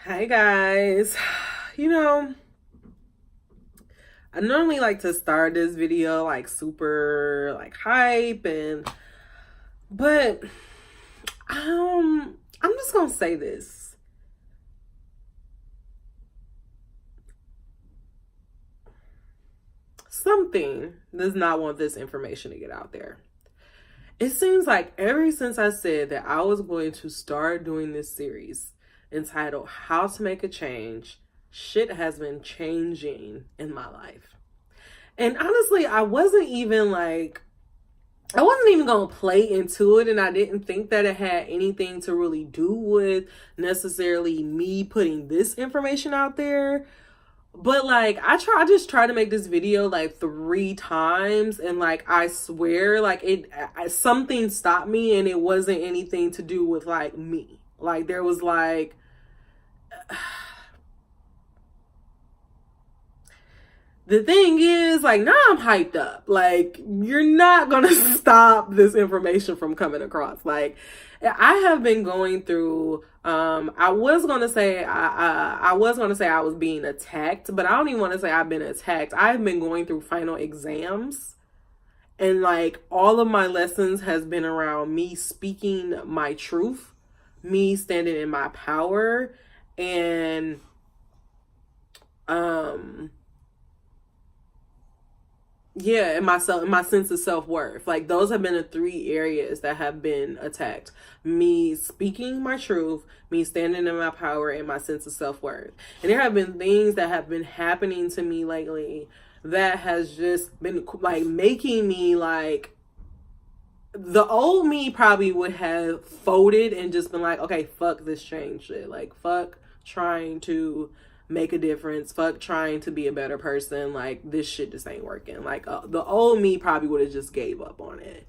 Hi guys. You know, I normally like to start this video like super like hype but I'm just going to say this. Something does not want this information to get out there. It seems like ever since I said that I was going to start doing this series entitled How to Make a Change, shit has been changing in my life. And honestly, I wasn't even going to play into it, and I didn't think that it had anything to really do with necessarily me putting this information out there. But like I just tried to make this video like 3 times, and like I swear like something stopped me, and it wasn't anything to do with like me. Like there was like the thing is, like, now I'm hyped up. Like, you're not gonna stop this information from coming across. Like, I have been going through. I was gonna say I was gonna say I was being attacked, but I don't even want to say I've been attacked. I've been going through final exams, and like all of my lessons has been around me speaking my truth, me standing in my power, and yeah, and my sense of self-worth. Like those have been the 3 areas that have been attacked: me speaking my truth, me standing in my power, and my sense of self-worth. And there have been things that have been happening to me lately that has just been like making me like, the old me probably would have folded and just been like, okay, fuck this change shit. Like fuck trying to make a difference, fuck trying to be a better person. Like this shit just ain't working. Like the old me probably would have just gave up on it.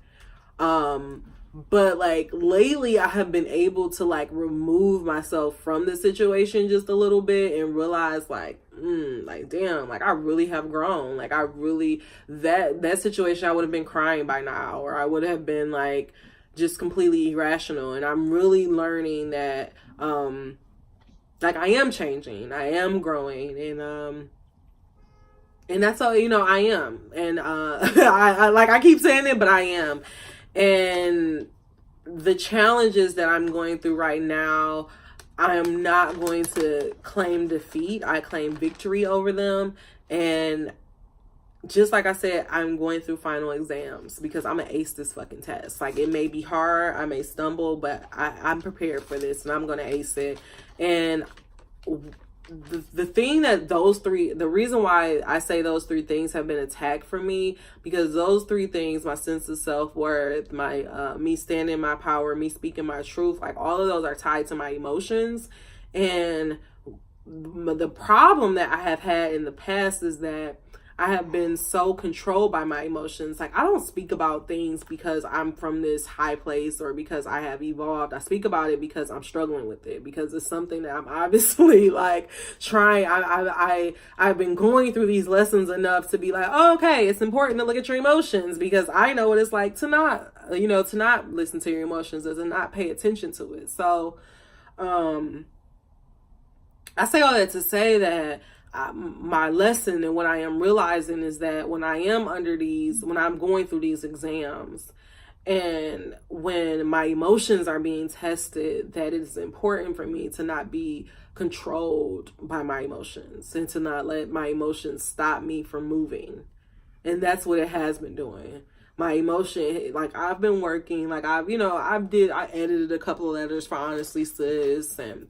But like lately I have been able to like remove myself from the situation just a little bit and realize like like damn, like I really have grown. Like I really, that situation I would have been crying by now, or I would have been like just completely irrational. And I'm really learning that like I am changing, I am growing, and that's all, I am. And I like, I keep saying it, but I am. And the challenges that I'm going through right now, I am not going to claim defeat. I claim victory over them. And just like I said, I'm going through final exams because I'm gonna ace this fucking test. Like it may be hard, I may stumble, but I'm prepared for this, and I'm gonna ace it. And the thing that the reason why I say those 3 things have been attacked for me, because those 3 things, my sense of self-worth, my me standing in my power, me speaking my truth, like all of those are tied to my emotions. And the problem that I have had in the past is that I have been so controlled by my emotions. Like I don't speak about things because I'm from this high place or because I have evolved. I speak about it because I'm struggling with it, because it's something that I'm obviously like trying. I've been going through these lessons enough to be like, oh, okay, it's important to look at your emotions, because I know what it's like to not, to not listen to your emotions and to not pay attention to it. So, I say all that to say that my lesson and what I am realizing is that when I'm going through these exams, and when my emotions are being tested, that it is important for me to not be controlled by my emotions and to not let my emotions stop me from moving. And that's what it has been doing. My emotion, like I've been working, like I edited a couple of letters for Honestly Sis, and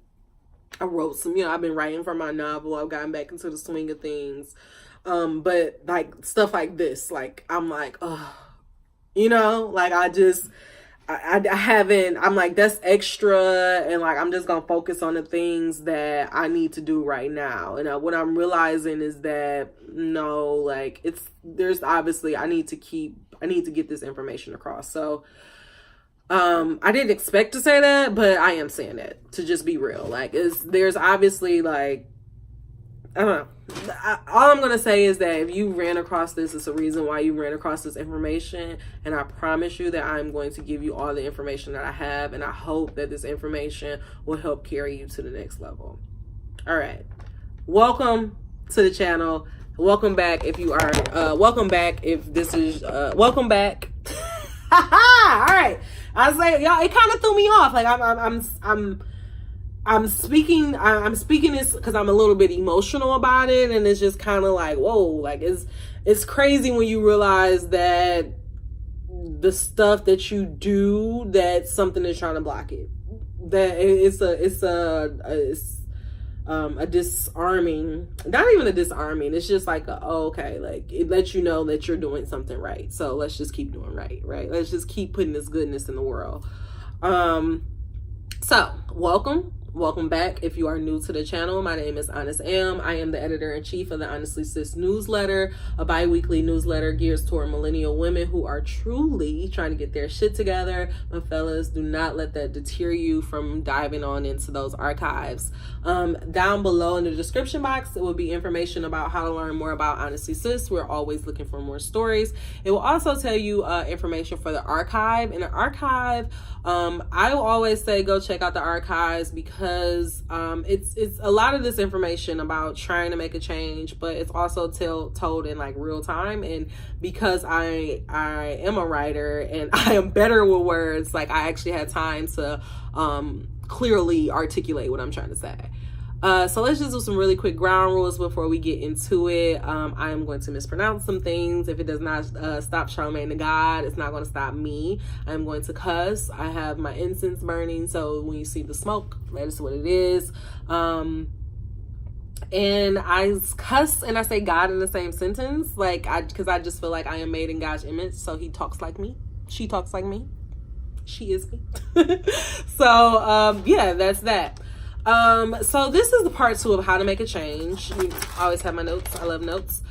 I wrote some, I've been writing for my novel. I've gotten back into the swing of things. But like stuff like this, like I'm like, oh, like I haven't, I'm like, that's extra. And like, I'm just going to focus on the things that I need to do right now. And what I'm realizing is that no, like there's obviously, I need to get this information across. So, I didn't expect to say that, but I am saying that to just be real. Like, there's obviously like, I don't know. All I'm going to say is that if you ran across this, it's a reason why you ran across this information. And I promise you that I'm going to give you all the information that I have. And I hope that this information will help carry you to the next level. All right. Welcome to the channel. Welcome back if you are welcome back if this is welcome back. All right. I say y'all, it kind of threw me off. Like I'm speaking this because I'm a little bit emotional about it, and it's just kind of like, whoa, like it's crazy when you realize that the stuff that you do, that something is trying to block it. That it's a disarming, not even a disarming, it's just like okay, like it lets you know that you're doing something right, so let's just keep doing right. Let's just keep putting this goodness in the world. So welcome back if you are new to the channel. My name is Honest Am. I am the editor-in-chief of the Honestly Sis newsletter, a bi-weekly newsletter geared toward millennial women who are truly trying to get their shit together. My fellas, do not let that deter you from diving on into those archives. Down below in the description box, it will be information about how to learn more about Honestly Sis. We're always looking for more stories. It will also tell you information for the archive. In the archive, I will always say go check out the archives because it's a lot of this information about trying to make a change, but it's also told in like real time. And because I am a writer and I am better with words, like I actually had time to clearly articulate what I'm trying to say. So let's just do some really quick ground rules before we get into it. I am going to mispronounce some things. If it does not stop Charmaine the God, it's not going to stop me. I'm going to cuss. I have my incense burning, so when you see the smoke, that is what it is. And I cuss and I say God in the same sentence, like because I just feel like I am made in God's image, so he talks like me. She talks like me. She is me. So yeah, that's that. So this is the part 2 of how to make a change. I always have my notes. I love notes.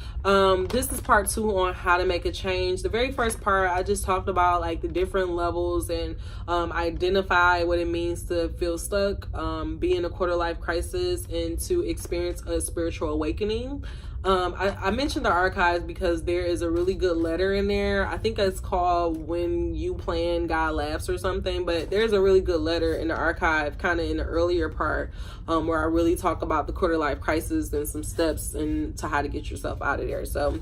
This is part 2 on how to make a change. The very first part, I just talked about like the different levels and identify what it means to feel stuck, be in a quarter life crisis, and to experience a spiritual awakening. I mentioned the archives because there is a really good letter in there. I think it's called When You Plan, God Laughs or something, but there's a really good letter in the archive, kind of in the earlier part, where I really talk about the quarter life crisis and some steps to how to get yourself out of there. So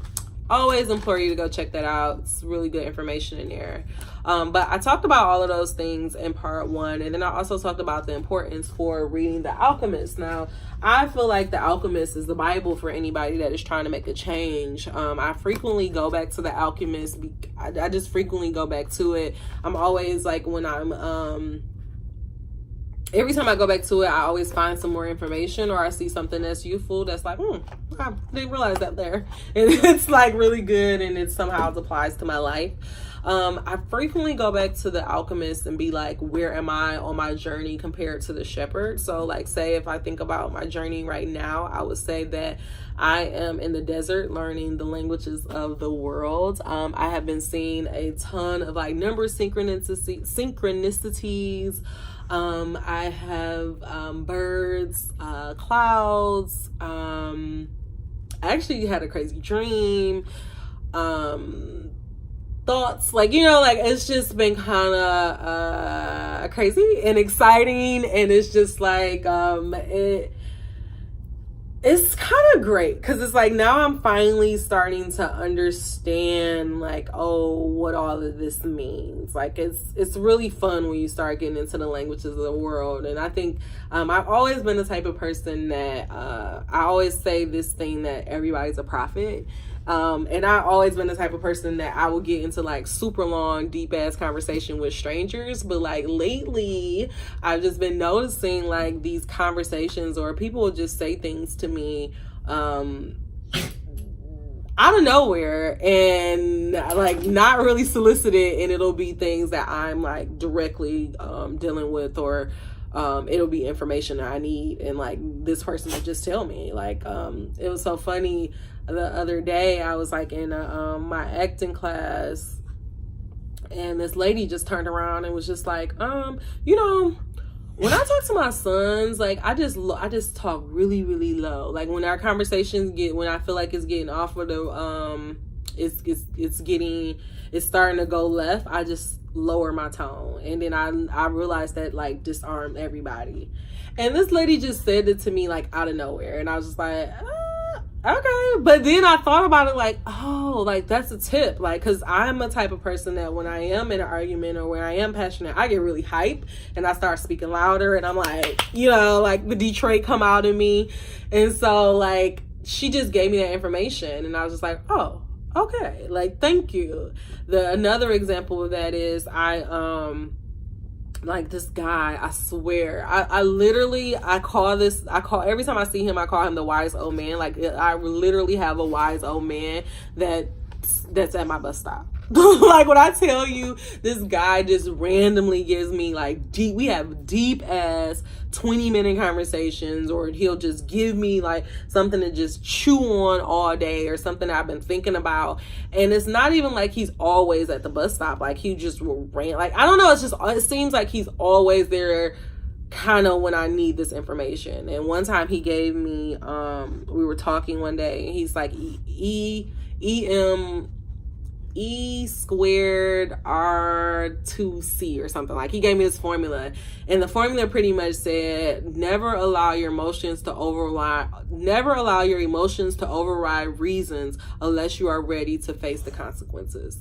always implore you to go check that out. It's really good information in there. But I talked about all of those things in part 1, and then I also talked about the importance for reading The Alchemist. Now, I feel like The Alchemist is the Bible for anybody that is trying to make a change. I frequently go back to The Alchemist. I just frequently go back to it. I'm always like, when I'm every time I go back to it, I always find some more information, or I see something that's useful that's like, I didn't realize that there. And it's like really good, and it somehow applies to my life. I frequently go back to The Alchemist and be like, where am I on my journey compared to the shepherd? So like, say if I think about my journey right now, I would say that I am in the desert learning the languages of the world. I have been seeing a ton of like number synchronicities. I have birds, clouds. I actually had a crazy dream. Thoughts, like, you know, like it's just been kind of crazy and exciting, and it's just like it's kind of great because it's like now I'm finally starting to understand like, oh, what all of this means. Like it's really fun when you start getting into the languages of the world. And I think I've always been the type of person that I always say this thing that everybody's a prophet. And I've always been the type of person that I will get into like super long, deep ass conversation with strangers. But like lately, I've just been noticing like these conversations, or people will just say things to me out of nowhere and like not really solicited, and it'll be things that I'm like directly dealing with, or it'll be information that I need, and like this person will just tell me. Like it was so funny. The other day I was like in my acting class, and this lady just turned around and was just like, you know, when I talk to my sons, like I just talk really, really low. Like when our conversations when I feel like it's getting off of the it's starting to go left, I just lower my tone. And then I realized that like disarmed everybody. And this lady just said it to me like out of nowhere. And I was just like, okay. But then I thought about it like, oh, like that's a tip. Like, cause I'm a type of person that when I am in an argument or when I am passionate, I get really hype and I start speaking louder and I'm like, you know, like the Detroit come out in me. And so like, she just gave me that information and I was just like, oh, okay. Like, thank you. Another example of that is like this guy, I swear, I literally call every time I see him, I call him the wise old man. Like I literally have a wise old man that's at my bus stop. Like when I tell you, this guy just randomly gives me like we have deep ass 20-minute conversations, or he'll just give me like something to just chew on all day, or something I've been thinking about. And it's not even like he's always at the bus stop. Like he just will rant. Like, I don't know. It seems like he's always there kind of when I need this information. And one time he gave me, we were talking one day and he's like, E squared R2C or something. Like he gave me this formula, and the formula pretty much said never allow your emotions to override reasons unless you are ready to face the consequences.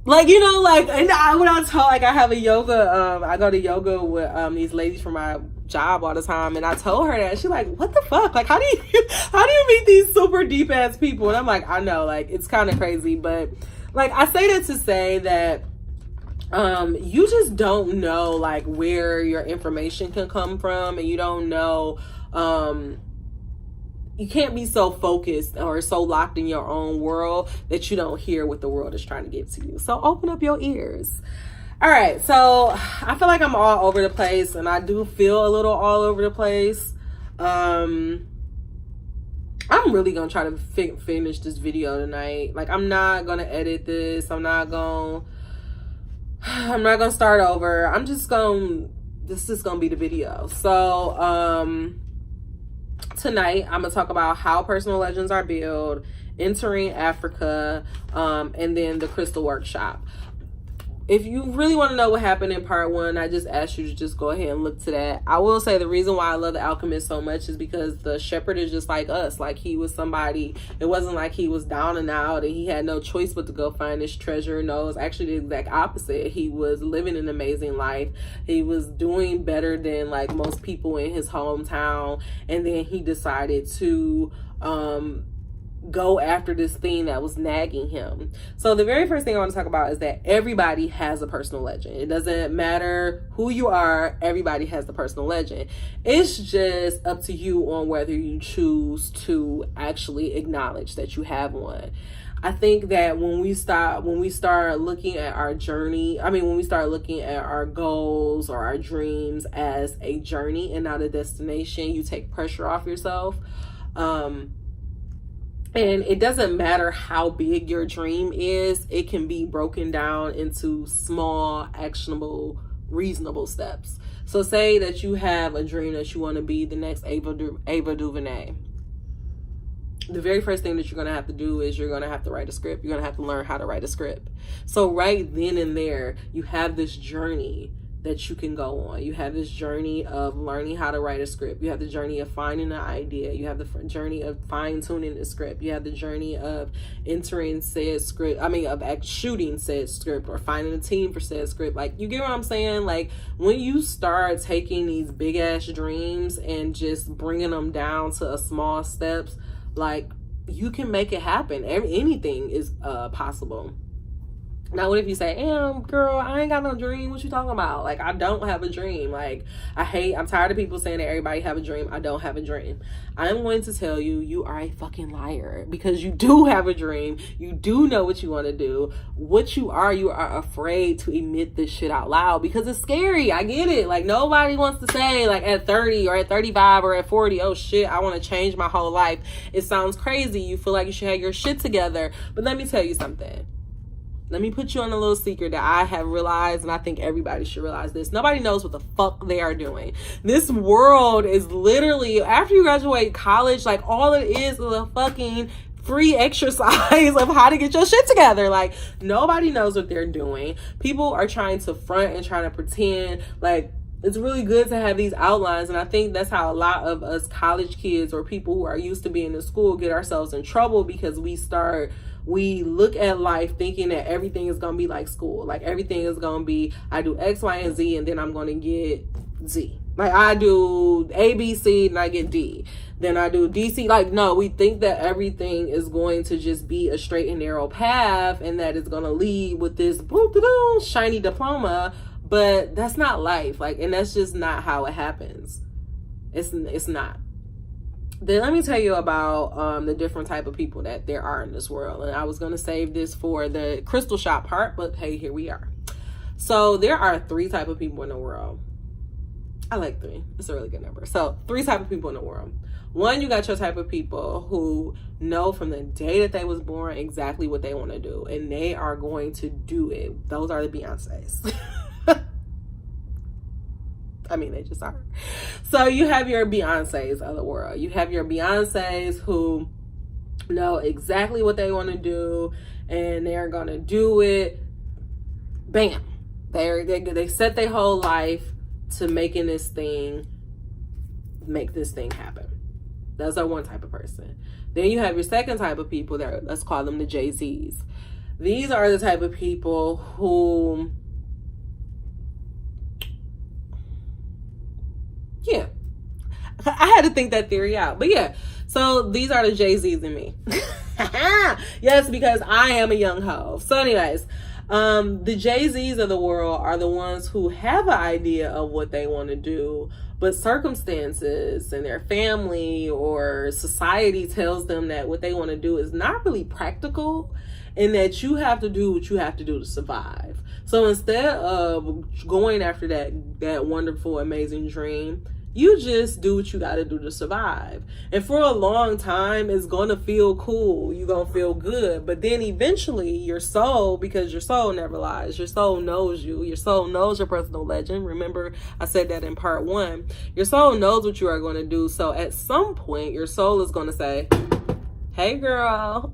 Like, you know, like, and when I tell, like, I have a yoga, I go to yoga with these ladies from my job all the time, and I told her that. She's like, what the fuck? Like, how do you meet these super deep ass people? And I'm like, I know, like, it's kind of crazy, but like, I say that to say that you just don't know like where your information can come from, and you don't know, you can't be so focused or so locked in your own world that you don't hear what the world is trying to give to you. So open up your ears. All right. So I feel like I'm all over the place, and I do feel a little all over the place. I'm really going to try to finish this video tonight. Like, I'm not going to edit this. I'm not going to start over. This is going to be the video. So, tonight, I'm going to talk about how personal legends are built, entering Africa, and then the crystal workshop. If you really want to know what happened in part 1, I just ask you to just go ahead and look to that. I will say the reason why I love the Alchemist so much is because the shepherd is just like us. Like, he was somebody, it wasn't like he was down and out and he had no choice but to go find his treasure. No, it's actually the exact opposite. He was living an amazing life. He was doing better than like most people in his hometown. And then he decided to go after this thing that was nagging him. So the very first thing I want to talk about is that everybody has a personal legend. It doesn't matter who you are, everybody has the personal legend. It's just up to you on whether you choose to actually acknowledge that you have one. I think that when we start looking at our journey, when we start looking at our goals or our dreams as a journey and not a destination, you take pressure off yourself. And it doesn't matter how big your dream is, it can be broken down into small, actionable, reasonable steps. So say that you have a dream that you want to be the next Ava DuVernay. The very first thing that you're going to have to do is you're going to have to write a script. You're going to have to learn how to write a script. So right then and there, you have this journey that you can go on. You have this journey of learning how to write a script. You have the journey of finding an idea. You have the journey of fine-tuning the script. You have the journey of entering said script. Of shooting said script or finding a team for said script. Like, you get what I'm saying? Like, when you start taking these big ass dreams and just bringing them down to small steps, like, you can make it happen. Anything is possible. Now, what if you say, girl, I ain't got no dream. What you talking about? Like, I don't have a dream. Like, I'm tired of people saying that everybody have a dream. I don't have a dream. I'm going to tell you, you are a fucking liar, because you do have a dream. You do know what you want to do. What you are afraid to admit this shit out loud because it's scary. I get it. Like, nobody wants to say, like, at 30 or at 35 or at 40, oh shit, I want to change my whole life. It sounds crazy. You feel like you should have your shit together. But let me tell you something. Let me put you on a little secret that I have realized, and I think everybody should realize this. Nobody knows what the fuck they are doing. This world is literally, after you graduate college, like, all it is a fucking free exercise of how to get your shit together. Like, nobody knows what they're doing. People are trying to front and trying to pretend like It's really good to have these outlines, and I think that's how a lot of us college kids or people who are used to being in school get ourselves in trouble, because we look at life thinking that everything is going to be like school. Like everything is going to be, I do X, Y, and Z, and then I'm going to get Z. Like I do A, B, C, and I get D. Then I do DC. Like, no, we think that everything is going to just be a straight and narrow path, and that it's going to lead with this shiny diploma. But that's not life. Like, and that's just not how it happens. It's not. Then let me tell you about the different type of people that there are in this world. And I was going to save this for the crystal shop part, but hey, here we are. So there are 3 type of people in the world. I like 3. It's a really good number. So 3 type of people in the world. 1, you got your type of people who know from the day that they was born exactly what they want to do, and they are going to do it. Those are the Beyoncés. I mean, they just are. So you have your Beyoncés of the world. You have your Beyoncés who know exactly what they want to do, and they're going to do it. Bam. They set their whole life to make this thing happen. That's our one type of person. Then you have your second type of people that, let's call them the Jay-Z's. These are the type of people who, yeah, I had to think that theory out. But yeah, so these are the Jay-Z's in me. Yes, because I am a young hoe. So anyways, the Jay-Z's of the world are the ones who have an idea of what they want to do, but circumstances and their family or society tells them that what they want to do is not really practical, and that you have to do what you have to do to survive. So instead of going after that wonderful, amazing dream, you just do what you got to do to survive. And for a long time, it's going to feel cool. You're going to feel good. But then eventually your soul, because your soul never lies, your soul knows you. Your soul knows your personal legend. Remember, I said that in part 1. Your soul knows what you are going to do. So at some point, your soul is going to say, hey, girl.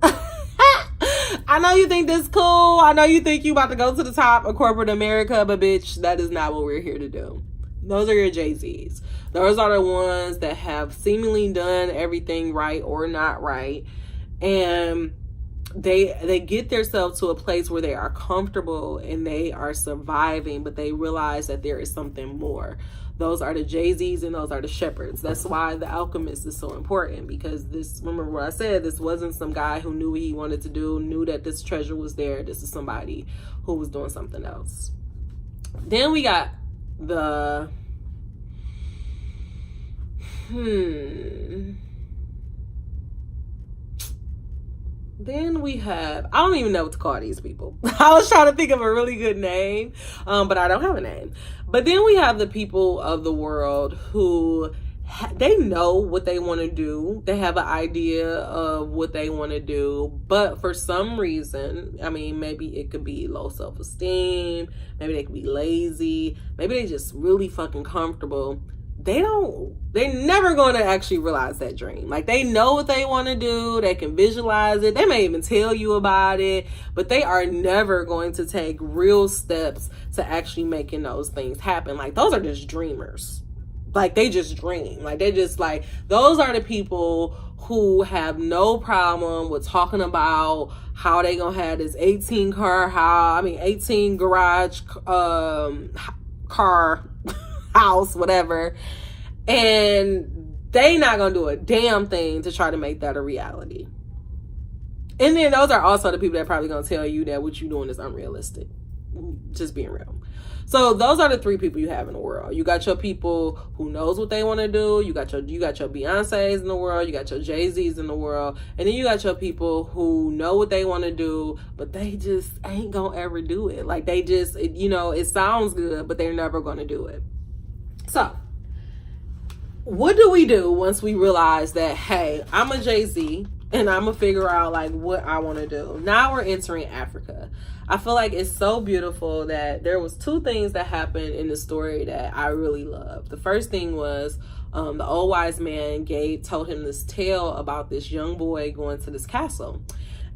I know you think this cool. I know you think you about to go to the top of corporate America, but bitch, that is not what we're here to do. Those are your Jay-Z's. Those are the ones that have seemingly done everything right or not right. And they get themselves to a place where they are comfortable and they are surviving, but they realize that there is something more. Those are the Jay-Z's and those are the shepherds. That's why the Alchemist is so important, because this, remember what I said, this wasn't some guy who knew what he wanted to do, knew that this treasure was there. This is somebody who was doing something else. Then we got the then we have, I don't even know what to call these people. I was trying to think of a really good name, but I don't have a name. But then we have the people of the world who they know what they want to do. They have an idea of what they want to do, but for some reason, I mean, maybe it could be low self-esteem, maybe they could be lazy, maybe they just really fucking comfortable. They're never going to actually realize that dream. Like, they know what they want to do. They can visualize it. They may even tell you about it, but they are never going to take real steps to actually making those things happen. Like, those are just dreamers. Like, they just dream. Like, they just like, those are the people who have no problem with talking about how they gonna have this 18 garage, car, house, whatever, and they not gonna do a damn thing to try to make that a reality. And then those are also the people that probably gonna tell you that what you doing is unrealistic. Just being real. So those are the 3 people you have in the world. You got your people who knows what they want to do. You got your Beyoncés in the world. You got your Jay-Z's in the world. And then you got your people who know what they want to do, but they just ain't gonna ever do it. Like, they just, it sounds good, but they're never gonna do it. So what do we do once we realize that, hey, I'm a Jay-Z and I'm gonna figure out like what I want to do? Now we're entering Africa. I feel like it's so beautiful that there was 2 things that happened in the story that I really loved. The first thing was the old wise man told him this tale about this young boy going to this castle.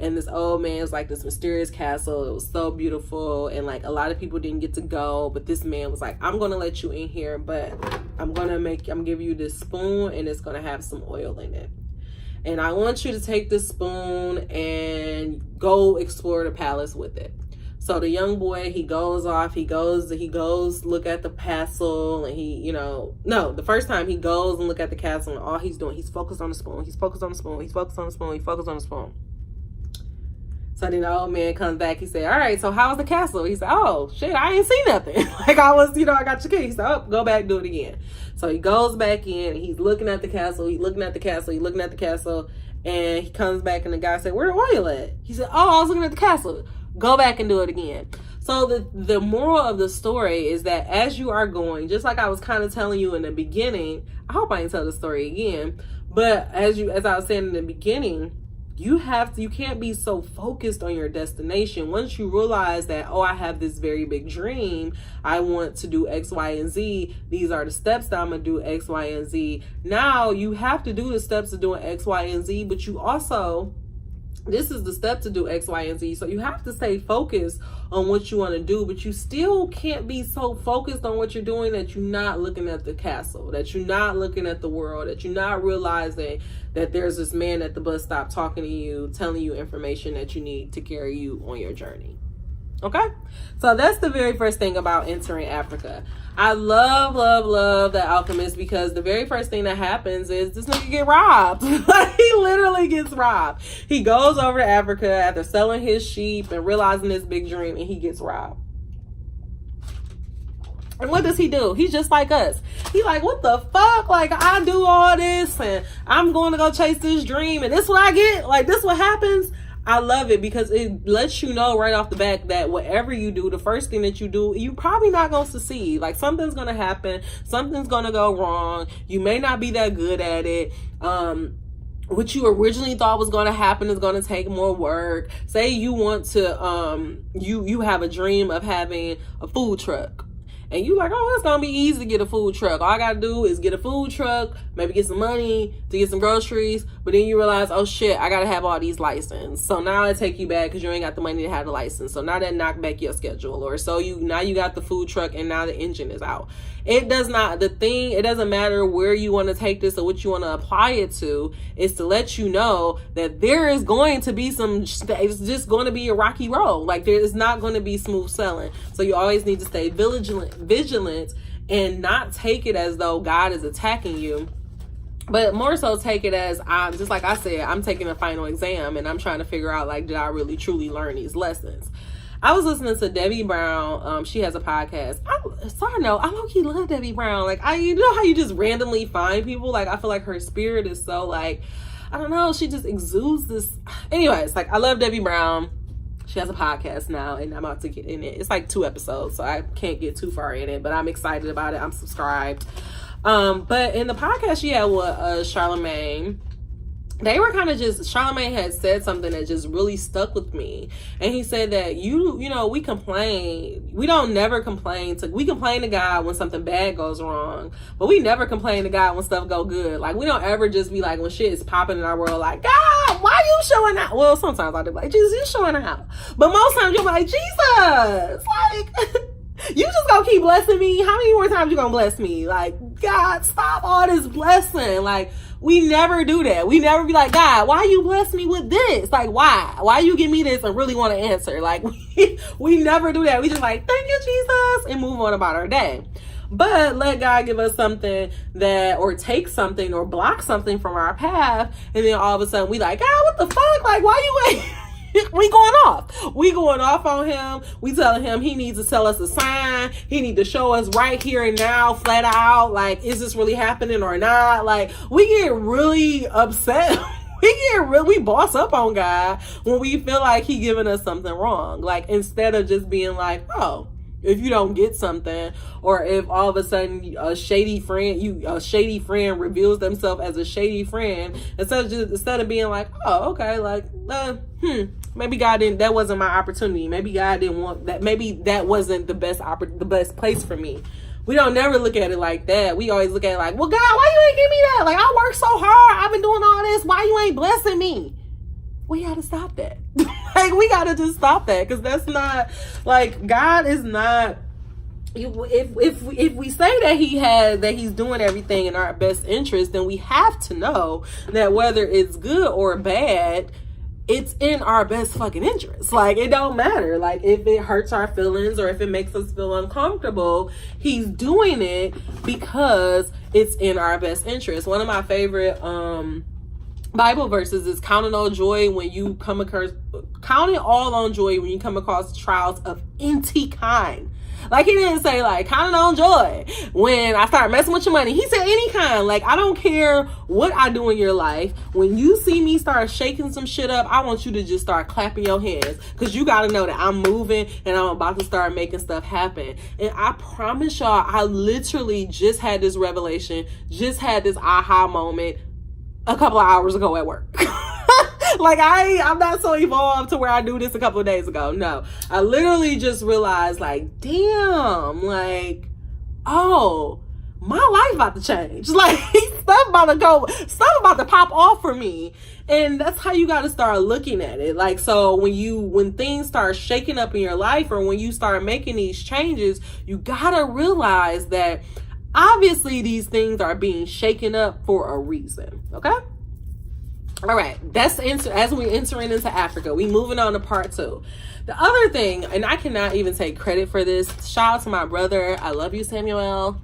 And this old man was like this mysterious castle. It was so beautiful, and like a lot of people didn't get to go, but this man was like, I'm gonna let you in here, but I'm gonna give you this spoon, and it's gonna have some oil in it, and I want you to take this spoon and go explore the palace with it. So the young boy, he goes look at the castle, and the first time he goes and look at the castle, and all he's doing, he's focused on the spoon. So then the old man comes back. He said, all right, so how's the castle? He said, oh, shit, I ain't seen nothing. Like I was, I got your key. He said, oh, go back, do it again. So he goes back in, and he's looking at the castle. And he comes back, and the guy said, where the oil at? He said, oh, I was looking at the castle. Go back and do it again. So the moral of the story is that as you are going, just like I was kind of telling you in the beginning, I hope I didn't tell the story again, but as I was saying in the beginning, you can't be so focused on your destination. Once you realize that, oh, I have this very big dream, I want to do X, Y, and Z. These are the steps that I'm going to do X, Y, and Z. Now you have to do the steps of doing X, Y, and Z, but you also, this is the step to do X, Y, and Z. So you have to stay focused on what you want to do, but you still can't be so focused on what you're doing that you're not looking at the castle, that you're not looking at the world, that you're not realizing that there's this man at the bus stop talking to you, telling you information that you need to carry you on your journey. Okay? So that's the very first thing about entering Africa. I love The Alchemist, because the very first thing that happens is this nigga get robbed. Like, he literally gets robbed. He goes over to Africa after selling his sheep and realizing his big dream, and he gets robbed. And what does he do? He's just like us. He like, what the fuck? Like, I do all this, and I'm going to go chase this dream, and this what I get? Like, this what happens? I love it because it lets you know right off the bat that whatever you do, the first thing that you do, you probably not going to succeed. Like, something's going to happen. Something's going to go wrong. You may not be that good at it. What you originally thought was going to happen is going to take more work. Say you want to, you have a dream of having a food truck. And you like, oh, it's going to be easy to get a food truck. All I got to do is get a food truck, maybe get some money to get some groceries. But then you realize, oh, shit, I got to have all these licenses. So now it take you back because you ain't got the money to have the license. So now that knock back your schedule. Or so now you got the food truck, and now the engine is out. It doesn't matter where you want to take this or what you want to apply it to. It's to let you know that there is going to be it's just going to be a rocky road. Like, there is not going to be smooth sailing. So you always need to stay vigilant and not take it as though God is attacking you, but more so take it as, just like I said, I'm taking a final exam, and I'm trying to figure out, like, did I really truly learn these lessons? I was listening to Debbie Brown. She has a podcast. Sorry, no, I low-key love Debbie Brown. Like, you know how you just randomly find people? Like, I feel like her spirit is so, like, I don't know, she just exudes this. Anyways, like, I love Debbie Brown. She has a podcast now, and I'm about to get in it. It's like 2 episodes, so I can't get too far in it, but I'm excited about it. I'm subscribed. But in the podcast she had with Charlemagne, they were kind of Charlemagne had said something that just really stuck with me. And he said that, we complain. We don't never complain we complain to God when something bad goes wrong, but we never complain to God when stuff go good. Like, we don't ever just be like, when shit is popping in our world, like, God, why you showing out? Well, sometimes I'll be like, Jesus, you showing out. But most times you'll be like, Jesus, like, you just gonna keep blessing me? How many more times you gonna bless me? Like, God, stop all this blessing. Like, we never do that. We never be like, God, why you bless me with this? Like, why? Why you give me this and really want to answer? Like, we never do that. We just like, thank you, Jesus, and move on about our day. But let God give us something or take something or block something from our path, and then all of a sudden we like, God, what the fuck? Like, why you ain't? We going off on him. We telling him he needs to tell us a sign. He need to show us right here and now, flat out, like, is this really happening or not? Like, we get really upset. We boss up on God when we feel like he giving us something wrong. Like, instead of just being like, oh, if you don't get something, or if all of a sudden a shady friend reveals themselves as a shady friend, instead of being like, oh, okay, like, maybe God didn't, that wasn't my opportunity. Maybe God didn't want that. Maybe that wasn't the best place for me. We don't never look at it like that. We always look at it like, well, God, why you ain't give me that? Like, I worked so hard. I've been doing all this. Why you ain't blessing me? we gotta stop that. Like, we gotta just stop that, because that's not, like, God is not, if we say that he's doing everything in our best interest, then we have to know that whether it's good or bad, it's in our best fucking interest. Like, it don't matter. Like, if it hurts our feelings or if it makes us feel uncomfortable, he's doing it because it's in our best interest. One of my favorite Bible verses is count it all joy when you come across trials of any kind. Like, he didn't say, like, count it on joy when I start messing with your money. He said any kind. Like, I don't care what I do in your life. When you see me start shaking some shit up, I want you to just start clapping your hands, because you got to know that I'm moving and I'm about to start making stuff happen. And I promise y'all, I literally just had this revelation, just had this aha moment a couple of hours ago at work. Like, I'm not so evolved to where I do this a couple of days ago. No, I literally just realized, like, damn, like, oh, my life about to change. Like, stuff about to pop off for me. And that's how you got to start looking at it. Like, so when things start shaking up in your life, or when you start making these changes, you got to realize that obviously these things are being shaken up for a reason. Okay? All right, that's as we entering into Africa. We moving on to part 2. The other thing, and I cannot even take credit for this. Shout out to my brother. I love you, Samuel.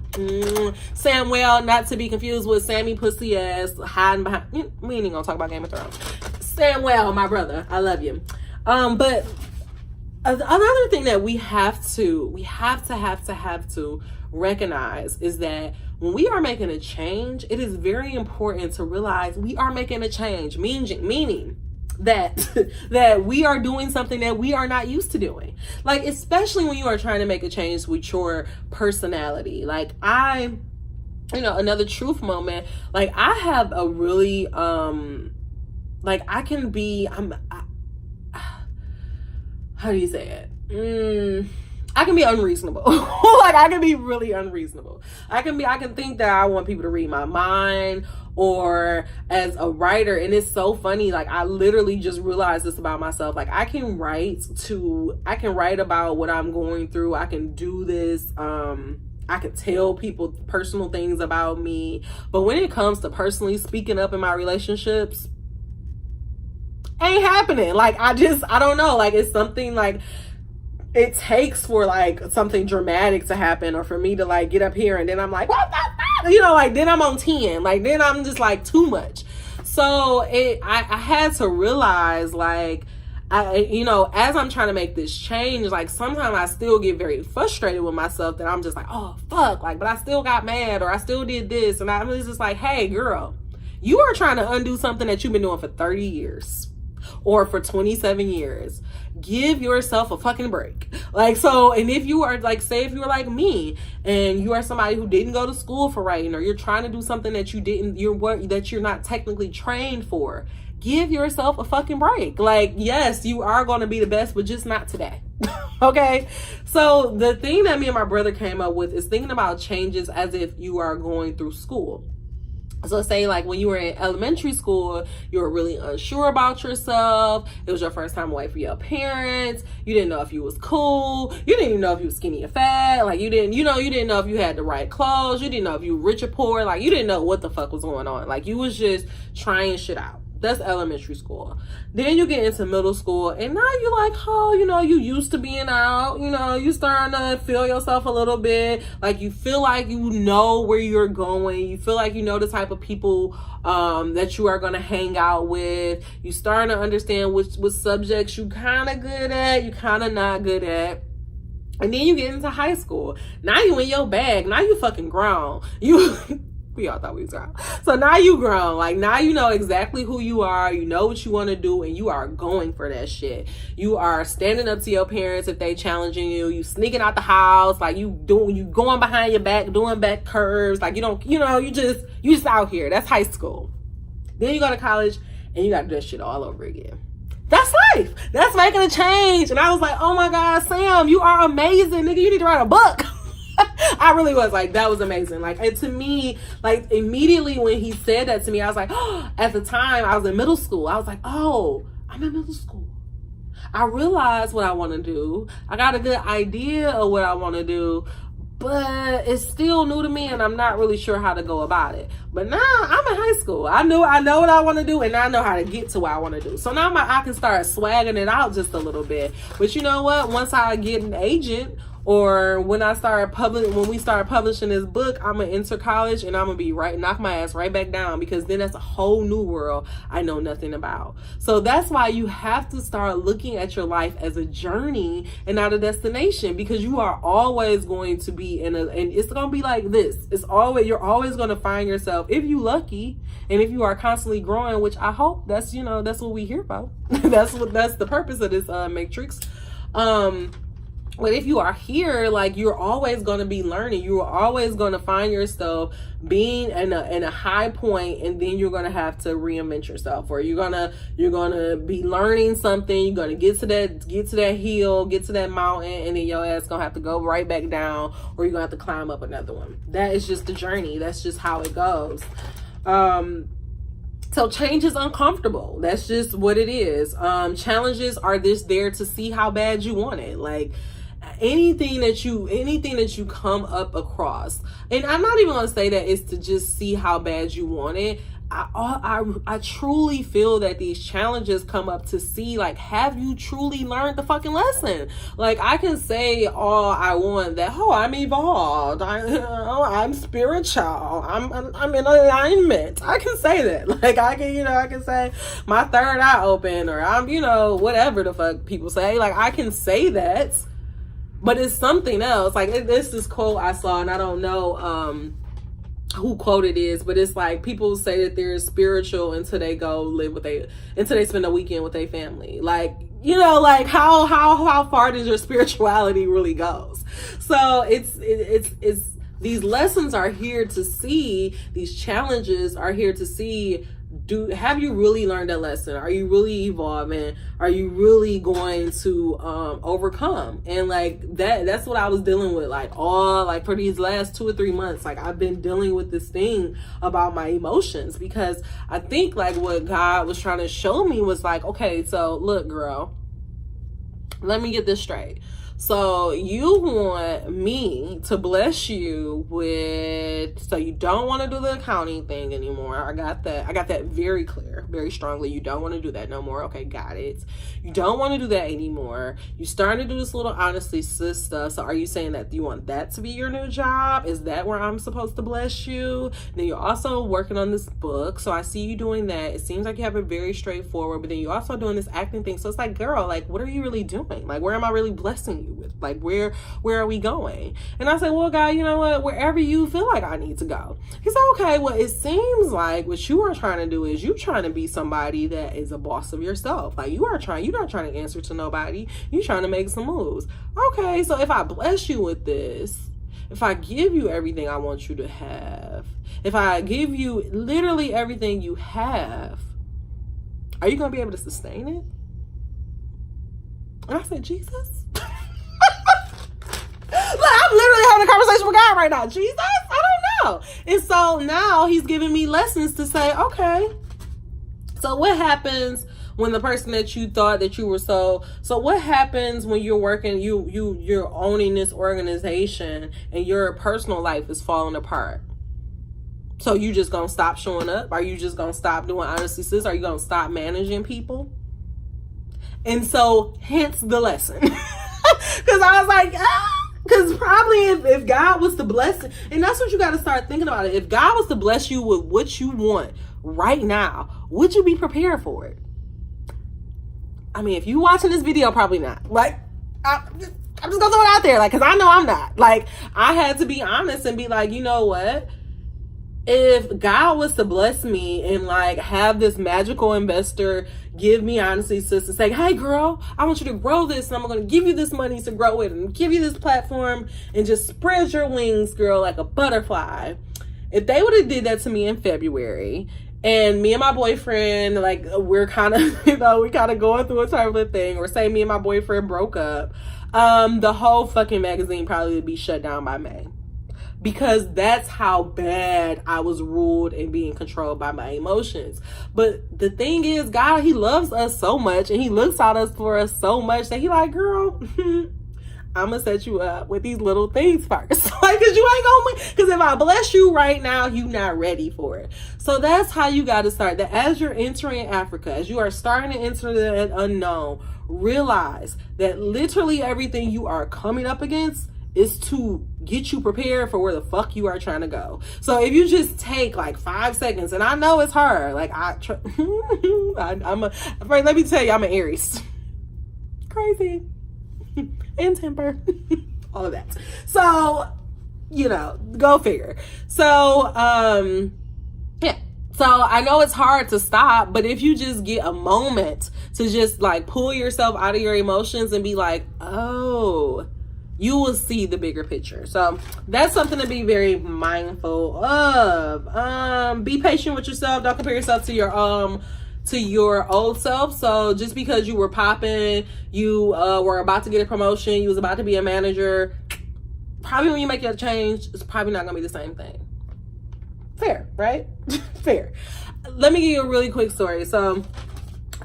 Samuel, not to be confused with Sammy pussy ass hiding behind. We ain't even gonna talk about Game of Thrones. Samuel, my brother, I love you. But another thing that we have to recognize is that when we are making a change, it is very important to realize we are making a change, meaning that we are doing something that we are not used to doing. Like, especially when you are trying to make a change with your personality. Like, another truth moment, like, I have a really, like, I can be, how do you say it? I can be unreasonable. Like, I can be really unreasonable. I can think that I want people to read my mind, or as a writer, and it's so funny, like, I literally just realized this about myself. Like, I can write about what I'm going through. I can do this. I could tell people personal things about me. But when it comes to personally speaking up in my relationships, ain't happening. Like, I don't know. Like, it's something, like, it takes for, like, something dramatic to happen, or for me to, like, get up here and then I'm like, what the fuck? Like, then I'm on 10. Like, then I'm just, like, too much. So I had to realize, like, as I'm trying to make this change, like, sometimes I still get very frustrated with myself, that I'm just like, oh, fuck, like, but I still got mad, or I still did this. And I was just like, hey, girl, you are trying to undo something that you've been doing for 30 years or for 27 years. Give yourself a fucking break. Like, so, and if you are, like, say if you were like me and you are somebody who didn't go to school for writing, or you're trying to do something that you're not technically trained for, give yourself a fucking break. Like, yes, you are going to be the best, but just not today. Okay? So the thing that me and my brother came up with is thinking about changes as if you are going through school. So say, like, when you were in elementary school, you were really unsure about yourself. It was your first time away from your parents. You didn't know if you was cool. You didn't even know if you was skinny or fat. Like, you didn't know if you had the right clothes. You didn't know if you were rich or poor. Like, you didn't know what the fuck was going on. Like, you was just trying shit out. That's elementary school. Then you get into middle school, and now you're like, oh, you used to being out, you starting to feel yourself a little bit. Like, you feel like you know where you're going. You feel like you know the type of people that you are going to hang out with. You starting to understand which subjects you kind of good at, you kind of not good at. And then you get into high school. Now you in your bag. Now you fucking grown. We all thought we was grown. So now you grown. Like, now you know exactly who you are. You know what you want to do, and you are going for that shit. You are standing up to your parents if they challenging you. You sneaking out the house. Like, you going behind your back, doing back curves. Like, you just out here. That's high school. Then you go to college, and you got to do that shit all over again. That's life. That's making a change. And I was like, oh my God, Sam, you are amazing, nigga. You need to write a book. I really was like, that was amazing. Like, and to me, like, immediately when he said that to me, I was like, oh, at the time I was in middle school. I was like, oh, I'm in middle school. I realize what I want to do. I got a good idea of what I want to do, but it's still new to me and I'm not really sure how to go about it. But now I'm in high school. I know what I want to do and I know how to get to what I want to do. So now I can start swagging it out just a little bit. But you know what? Once I get an agent, or when we start publishing this book, I'm gonna enter college and I'm gonna be knock my ass right back down, because then that's a whole new world I know nothing about. So that's why you have to start looking at your life as a journey and not a destination, because you are always going to be and it's gonna be like this. You're always gonna find yourself, if you lucky, and if you are constantly growing, which I hope that's what we hear about. that's the purpose of this matrix. But if you are here, like, you're always going to be learning. You are always going to find yourself being in a high point, and then you're going to have to reinvent yourself, or you're going to be learning something. You're going to get to that hill, get to that mountain, and then your ass going to have to go right back down, or you're going to have to climb up another one. That is just the journey. That's just how it goes. So change is uncomfortable. That's just what it is. Challenges are just there to see how bad you want it. Like, anything that you come up across, and I'm not even gonna say that it's to just see how bad you want it. I truly feel that these challenges come up to see, like, have you truly learned the fucking lesson? Like, I can say all I want that, I'm evolved, I'm spiritual, I'm in alignment. I can say that. Like, I can say my third eye open, or I'm, whatever the fuck people say. Like, I can say that, but it's something else. Like, this quote I saw, and I don't know who quote it is, but it's like, people say that they're spiritual until they until they spend a weekend with their family. Like, like how far does your spirituality really goes? So it's these lessons are here to see, these challenges are here to see, have you really learned that lesson? Are you really evolving? Are you really going to overcome? And like that's what I was dealing with, for these last 2 or 3 months. Like, I've been dealing with this thing about my emotions, because I think, like, what God was trying to show me was like, okay, so look, girl, let me get this straight. So you want me to bless you so you don't want to do the accounting thing anymore. I got that very clear, very strongly. You don't want to do that no more. Okay, got it. You don't want to do that anymore. You starting to do this little honesty sis stuff. So are you saying that you want that to be your new job? Is that where I'm supposed to bless you? Then you're also working on this book. So I see you doing that. It seems like you have it very straightforward, but then you're also doing this acting thing. So it's like, girl, like, what are you really doing? Like, where am I really blessing you with? Like, where are we going? And I said, well, God, you know what? Wherever you feel like I need to go. He said, okay, well, it seems like what you are trying to do is you trying to be somebody that is a boss of yourself. Like, you're not trying to answer to nobody. You're trying to make some moves. Okay, so if I bless you with this, if I give you everything I want you to have, if I give you literally everything you have, are you going to be able to sustain it? And I said, Jesus? Look, I'm literally having a conversation with God right now. Jesus? I don't know. And so now he's giving me lessons to say, okay, so what happens when the person that you thought that you were so what happens when you're working, you're owning this organization and your personal life is falling apart? So you just gonna stop showing up? Are you just gonna stop doing honesty sis? Are you gonna stop managing people? And so hence the lesson. Because I was like, because probably if God was to bless it, and that's what you got to start thinking about it. If God was to bless you with what you want right now, would you be prepared for it? I mean, if you watching this video, probably not. Like, I'm just gonna throw it out there, like, because I know I'm not. Like, I had to be honest and be like, you know what? If God was to bless me and like have this magical investor give me honesty sis and say, hey girl, I want you to grow this and I'm going to give you this money to grow it and give you this platform and just spread your wings, girl, like a butterfly. If they would have did that to me in February, and me and my boyfriend, like, we're kind of, we kind of going through a turbulent thing, or say me and my boyfriend broke up, the whole fucking magazine probably would be shut down by May. because that's how bad I was ruled and being controlled by my emotions. But the thing is, God, he loves us so much and he looks at us for us so much that he like, girl, I'm gonna set you up with these little things first. Like, cause you ain't gonna win. Cause if I bless you right now, you not ready for it. So that's how you got to start. That as you're entering Africa, as you are starting to enter the unknown, realize that literally everything you are coming up against is to get you prepared for where the fuck you are trying to go. So if you just take like 5 seconds, and I know it's hard. Like let me tell you, I'm an Aries. Crazy. And temper. All of that. So, go figure. So, yeah. So I know it's hard to stop, but if you just get a moment to just like pull yourself out of your emotions and be like, oh, you will see the bigger picture. So that's something to be very mindful of. Be patient with yourself. Don't compare yourself to your old self. So just because you were popping, you were about to get a promotion, you was about to be a manager, probably when you make that change, it's probably not gonna be the same thing. Fair, right? Fair. Let me give you a really quick story. So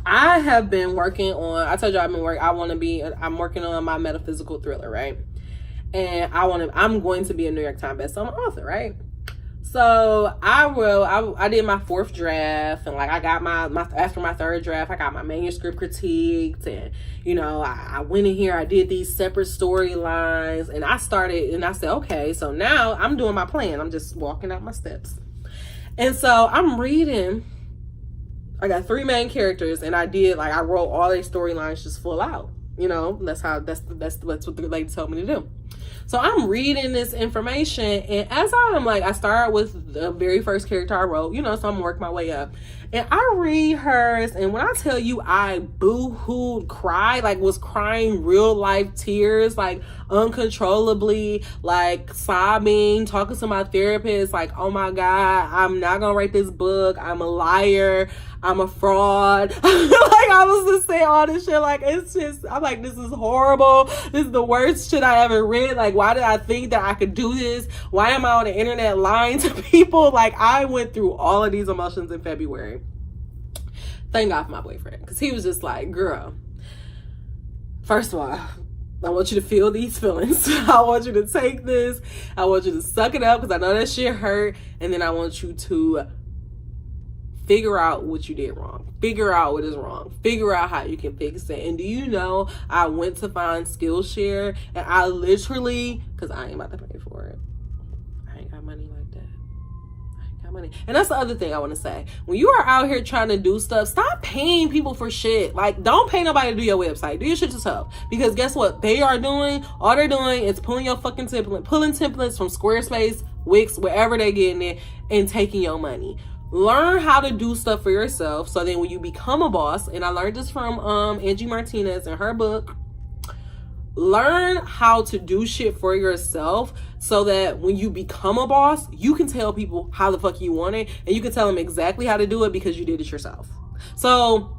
I have been working on, I told you I'm working on my metaphysical thriller, right? And I'm going to be a New York Times bestselling author, right? So I did my 4th draft, and like I got my after my 3rd draft, I got my manuscript critiqued, and I went in here, I did these separate storylines, and I said, okay, so now I'm doing my plan. I'm just walking out my steps. And so I'm reading, I got 3 main characters, and I wrote all their storylines just full out. That's what the lady told me to do. So I'm reading this information, and as I started with the very first character I wrote, so I'm working my way up. And I read hers, and when I tell you I boo-hooed, cried, was crying real life tears, uncontrollably, sobbing, talking to my therapist, oh my God, I'm not gonna write this book, I'm a liar, I'm a fraud. I was just saying all this shit, it's just, I'm like, this is horrible, this is the worst shit I ever read, why did I think that I could do this? Why am I on the internet lying to people? I went through all of these emotions in February. Thank God for my boyfriend, because he was just like, girl, first of all, I want you to feel these feelings. I want you to take this. I want you to suck it up, because I know that shit hurt. And then I want you to figure out what you did wrong. Figure out what is wrong. Figure out how you can fix it. And do you know, I went to find Skillshare, and I literally, because I ain't about to pay for it. I ain't got money like that. Money. And that's the other thing I want to say. When you are out here trying to do stuff, stop paying people for shit. Don't pay nobody to do your website. Do your shit yourself. Because guess what? All they're doing is pulling your fucking template, pulling templates from Squarespace, Wix, wherever they're getting it, and taking your money. Learn how to do stuff for yourself, so then when you become a boss, and I learned this from Angie Martinez in her book, learn how to do shit for yourself, so that when you become a boss, you can tell people how the fuck you want it, and you can tell them exactly how to do it because you did it yourself. So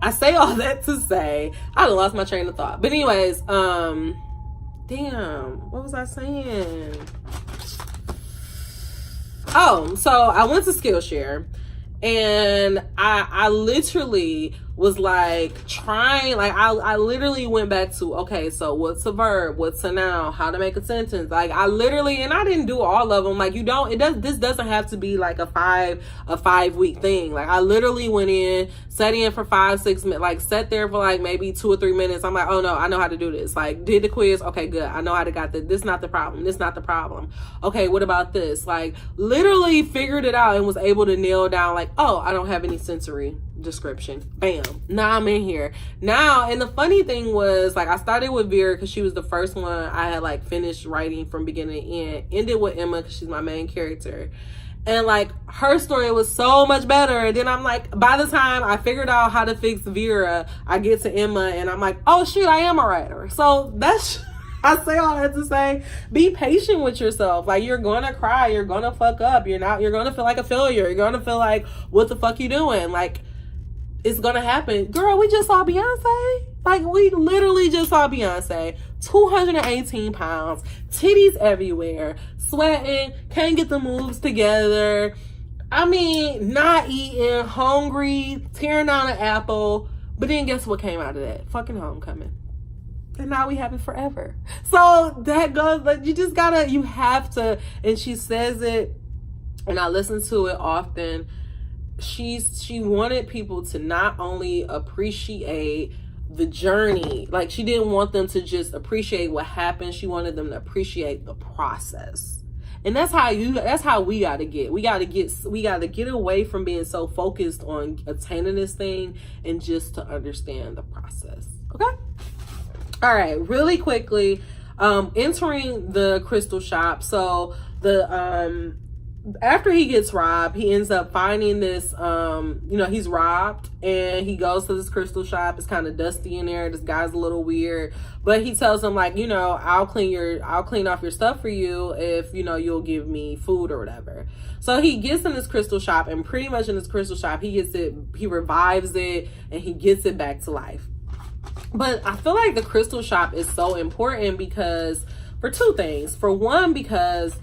I say all that to say, I lost my train of thought. But anyways, damn, what was I saying? Oh, so I went to Skillshare, and I literally was trying, I literally went back to, okay, so what's a verb, what's a noun, how to make a sentence, I literally, and I didn't do all of them, this doesn't have to be a 5 week thing. I literally went in, sat in for 5-6 minutes, sat there for maybe 2 or 3 minutes. I'm like, oh no, I know how to do this. Did the quiz, okay, good, I know how to got this. This not the problem. Okay, what about this? Literally figured it out and was able to nail down, oh, I don't have any sensory description. Bam. Now I'm in here. Now, and the funny thing was, I started with Vera because she was the first one I had finished writing from beginning to end. Ended with Emma because she's my main character. And her story was so much better. And then I'm by the time I figured out how to fix Vera, I get to Emma and I'm oh shit, I am a writer. So that's I say all that to say, be patient with yourself. You're gonna cry, you're gonna fuck up, you're gonna feel like a failure, you're gonna feel what the fuck you doing? it's gonna happen. Girl, we just saw Beyonce. Like, we literally just saw Beyonce. 218 pounds, titties everywhere, sweating, can't get the moves together. I mean, not eating, hungry, tearing down an apple. But then guess what came out of that? Fucking homecoming. And now we have it forever. So that goes, like, you have to, and she says it, and I listen to it often. She wanted people to not only appreciate the journey, like, she didn't want them to just appreciate what happened. She wanted them to appreciate the process. And that's how we gotta get. We gotta get away from being so focused on attaining this thing and just to understand the process. Okay? All right, really quickly, entering the crystal shop. So after he gets robbed, he ends up finding this, he's robbed, and he goes to this crystal shop. It's kind of dusty in there. This guy's a little weird, but he tells him, like, I'll clean off your stuff for you if, you'll give me food or whatever. So he gets in this crystal shop, and pretty much in this crystal shop, he revives it, and he gets it back to life. But I feel like the crystal shop is so important for two things. For one, because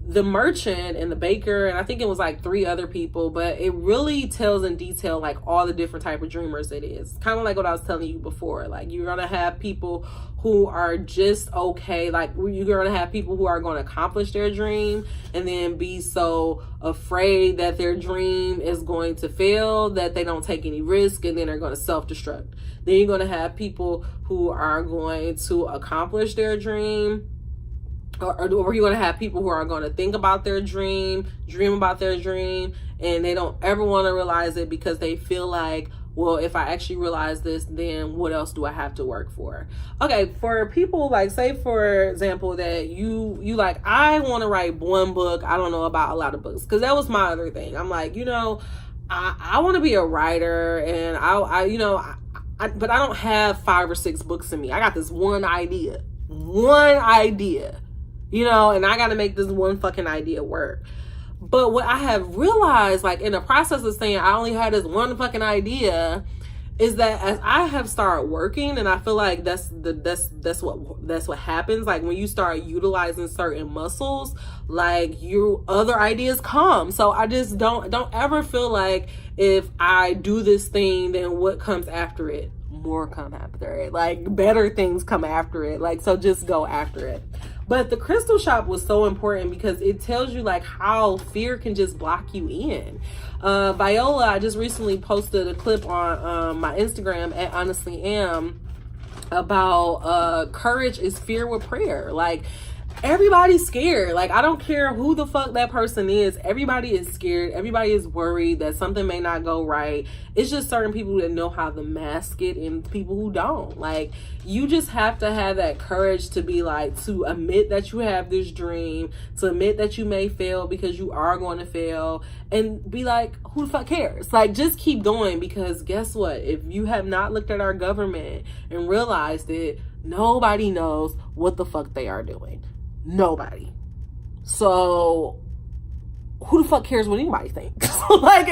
the merchant and the baker, and I think it was like 3 other people, but it really tells in detail like all the different type of dreamers it is. Kind of like what I was telling you before. Like, you're gonna have people who are just okay. Like, you're gonna have people who are going to accomplish their dream and then be so afraid that their dream is going to fail that they don't take any risk, and then they're going to self-destruct. Then you're going to have people who are going to accomplish their dream, or you're going to have people who are going to think about their dream about their dream, and they don't ever want to realize it because they feel like, well, if I actually realize this, then what else do I have to work for? Okay, for people, like, say for example that you like, I want to write one book. I don't know about a lot of books, because that was my other thing. I'm like, I want to be a writer, and but I don't have 5 or 6 books in me. I got this one idea, and I got to make this one fucking idea work. But what I have realized, like, in the process of saying I only had this one fucking idea, is that as I have started working, and I feel like that's what happens. Like, when you start utilizing certain muscles, like, your other ideas come. So I just don't ever feel like if I do this thing, then what comes after it? More come after it. Like, better things come after it. Like, so just go after it. But the crystal shop was so important because it tells you, like, how fear can just block you in. Viola, I just recently posted a clip on my Instagram at Honestly Am about courage is fear with prayer. Like, everybody's scared. Like, I don't care who the fuck that person is. Everybody is scared. Everybody is worried that something may not go right. It's just certain people that know how to mask it and people who don't. Like, you just have to have that courage to be like, to admit that you have this dream, to admit that you may fail because you are going to fail, and be like, who the fuck cares? Like, just keep going, because guess what? If you have not looked at our government and realized it, nobody knows what the fuck they are doing. Nobody. So who the fuck cares what anybody thinks? Like,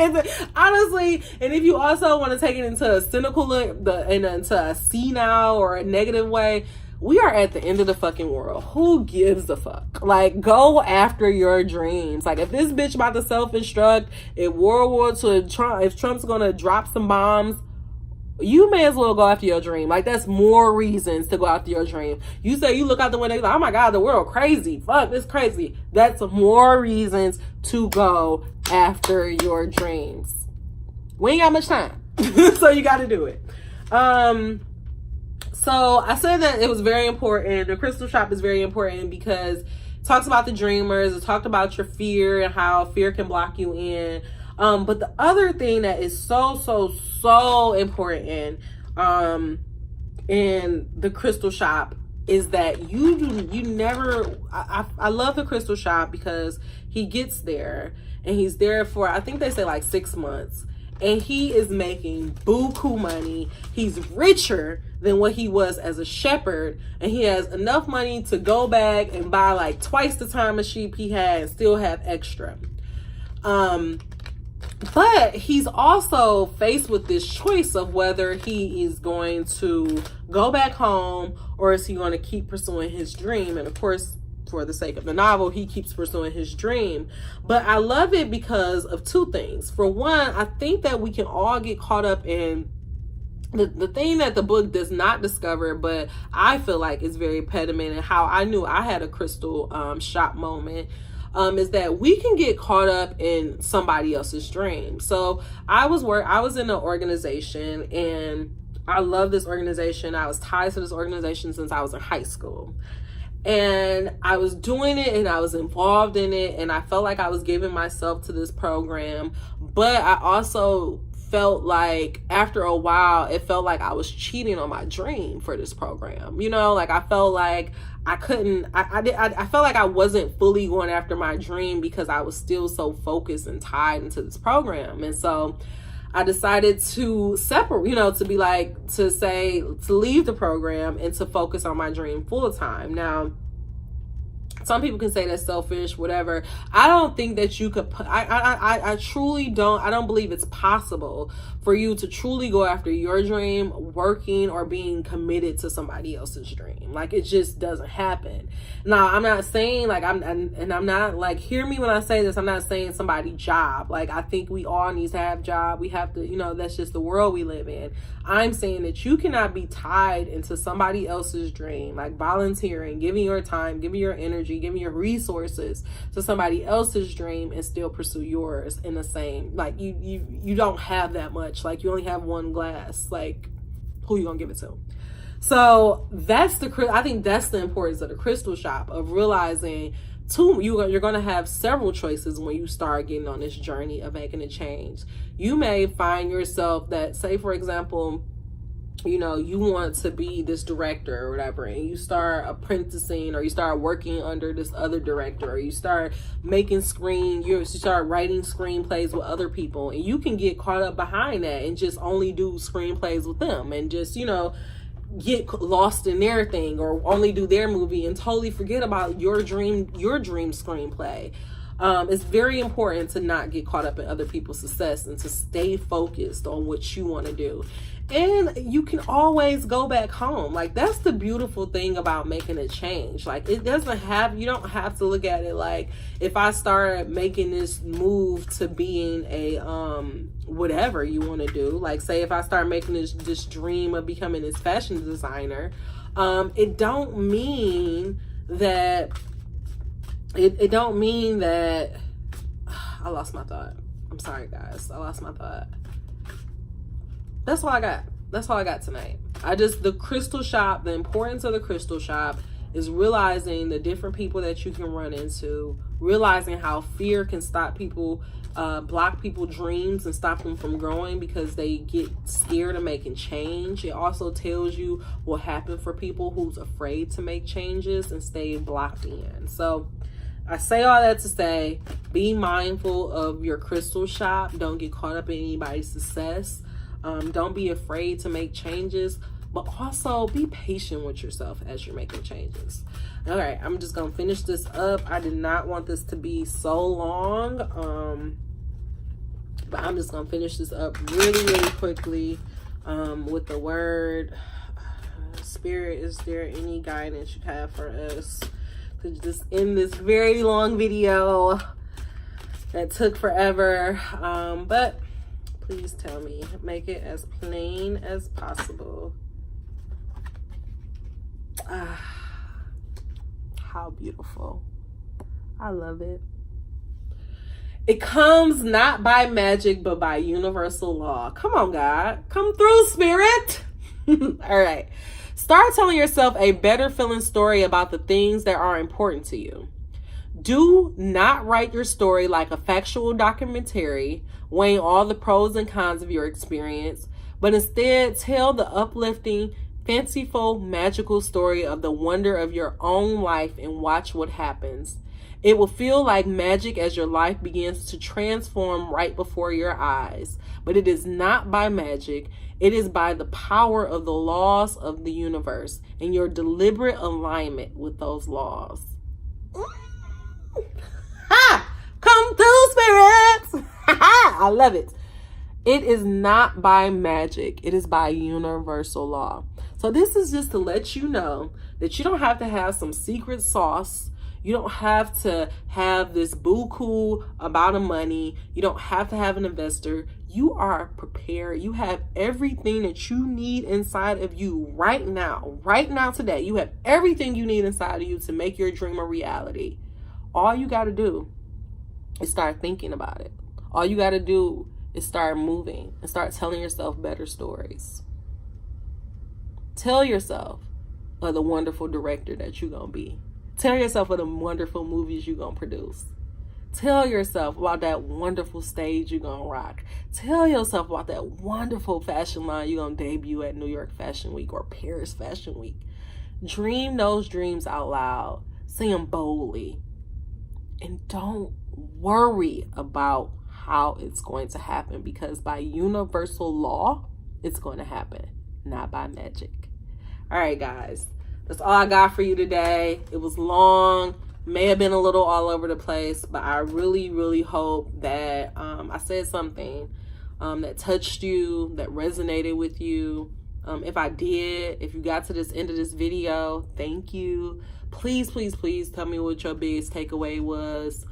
honestly, and if you also want to take it into a cynical look, into a senile or a negative way, we are at the end of the fucking world. Who gives a fuck? Like, go after your dreams. Like, if this bitch about to self-destruct, if World War II, if Trump's gonna drop some bombs, you may as well go after your dream. Like, that's more reasons to go after your dream. You say you look out the window, you're like, oh my God, the world crazy. Fuck, it's crazy. That's more reasons to go after your dreams. We ain't got much time. So you got to do it. So I said that it was very important. The crystal shop is very important because it talks about the dreamers. It talked about your fear and how fear can block you in. But the other thing that is so important in the crystal shop is that you never, I love the crystal shop because he gets there and he's there for, I think they say like 6 months, and he is making buku money. He's richer than what he was as a shepherd, and he has enough money to go back and buy like twice the time of sheep he had and still have extra. But he's also faced with this choice of whether he is going to go back home or is he going to keep pursuing his dream. And of course, for the sake of the novel, he keeps pursuing his dream. But I love it because of two things. For one, I think that we can all get caught up in the thing that the book does not discover, but I feel like is very pediment, and how I knew I had a crystal shop moment, is that we can get caught up in somebody else's dream. So I was in an organization, and I love this organization. I was tied to this organization since I was in high school. And I was doing it and I was involved in it, and I felt like I was giving myself to this program. But I also felt like after a while, it felt like I was cheating on my dream for this program. You know, like I felt like I couldn't, I felt like I wasn't fully going after my dream because I was still so focused and tied into this program. And so I decided to separate, to leave the program and to focus on my dream full time. Now, some people can say that's selfish, whatever. I don't think that you could, I truly don't, I don't believe it's possible for you to truly go after your dream, working or being committed to somebody else's dream. Like, it just doesn't happen. Now, I'm not saying I'm not like, hear me when I say this, I'm not saying somebody's job. Like, I think we all need to have job. We have to, that's just the world we live in. I'm saying that you cannot be tied into somebody else's dream, like volunteering, giving your time, giving your energy, giving your resources to somebody else's dream and still pursue yours in the same, like you don't have that much, like you only have one glass, like who you gonna give it to? So I think that's the importance of the crystal shop, of realizing you're going to have several choices when you start getting on this journey of making a change. You may find yourself that, say for example, you want to be this director or whatever, and you start apprenticing or you start working under this other director, or you start you start writing screenplays with other people, and you can get caught up behind that and just only do screenplays with them and just, get lost in their thing or only do their movie and totally forget about your dream screenplay. It's very important to not get caught up in other people's success and to stay focused on what you want to do. And you can always go back home. Like, that's the beautiful thing about making a change. Like, you don't have to look at it like, if I start making this move to being a whatever you want to do, like say if I start making this dream of becoming this fashion designer, it don't mean that I lost my thought. I'm sorry guys, I lost my thought. That's all I got tonight. The crystal shop, the importance of the crystal shop is realizing the different people that you can run into, realizing how fear can stop people, block people's dreams and stop them from growing because they get scared of making change. It also tells you what happened for people who's afraid to make changes and stay blocked in. So I say all that to say, be mindful of your crystal shop. Don't get caught up in anybody's success. Don't be afraid to make changes, but also be patient with yourself as you're making changes. All right, I'm just gonna finish this up. I did not want this to be so long, but I'm just gonna finish this up really, really quickly with the word. Spirit, is there any guidance you have for us to just end this very long video that took forever? But please tell me, make it as plain as possible. How beautiful. I love it. It comes not by magic, but by universal law. Come on, God. Come through, Spirit. All right. Start telling yourself a better feeling story about the things that are important to you. Do not write your story like a factual documentary, weighing all the pros and cons of your experience, but instead tell the uplifting, fanciful, magical story of the wonder of your own life and watch what happens. It will feel like magic as your life begins to transform right before your eyes, but it is not by magic. It is by the power of the laws of the universe and your deliberate alignment with those laws. Ha! Come through, spirits! I I love it. It is not by magic. It is by universal law. So this is just to let you know that you don't have to have some secret sauce. You don't have to have this buku amount of money. You don't have to have an investor. You are prepared. You have everything that you need inside of you right now today. You have everything you need inside of you to make your dream a reality. All you got to do is start thinking about it. All you got to do is start moving and start telling yourself better stories. Tell yourself of the wonderful director that you're going to be. Tell yourself of the wonderful movies you're going to produce. Tell yourself about that wonderful stage you're going to rock. Tell yourself about that wonderful fashion line you're going to debut at New York Fashion Week or Paris Fashion Week. Dream those dreams out loud. Say them boldly. And don't worry about how it's going to happen, because by universal law, it's going to happen, not by magic. All right, guys. That's all I got for you today. It was long, may have been a little all over the place, but I really, really hope that I said something that touched you, that resonated with you. If I did, if you got to this end of this video, thank you. Please, please, please tell me what your biggest takeaway was.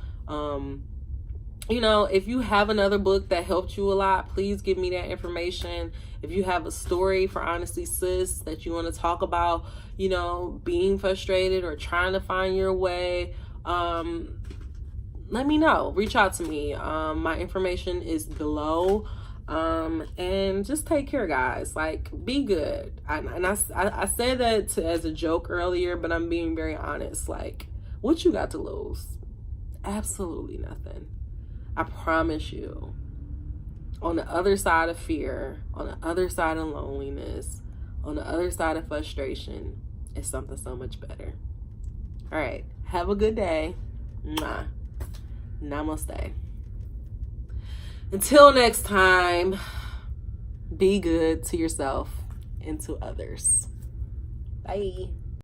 You know, if you have another book that helped you a lot, please give me that information. If you have a story for Honestly Sis that you want to talk about, you know, being frustrated or trying to find your way, let me know. Reach out to me. My information is below. And just take care, guys. Like, be good. I said that as a joke earlier, but I'm being very honest. Like, what you got to lose? Absolutely nothing. I promise you, on the other side of fear, on the other side of loneliness, on the other side of frustration, is something so much better. All right. Have a good day. Mwah. Namaste. Until next time, be good to yourself and to others. Bye.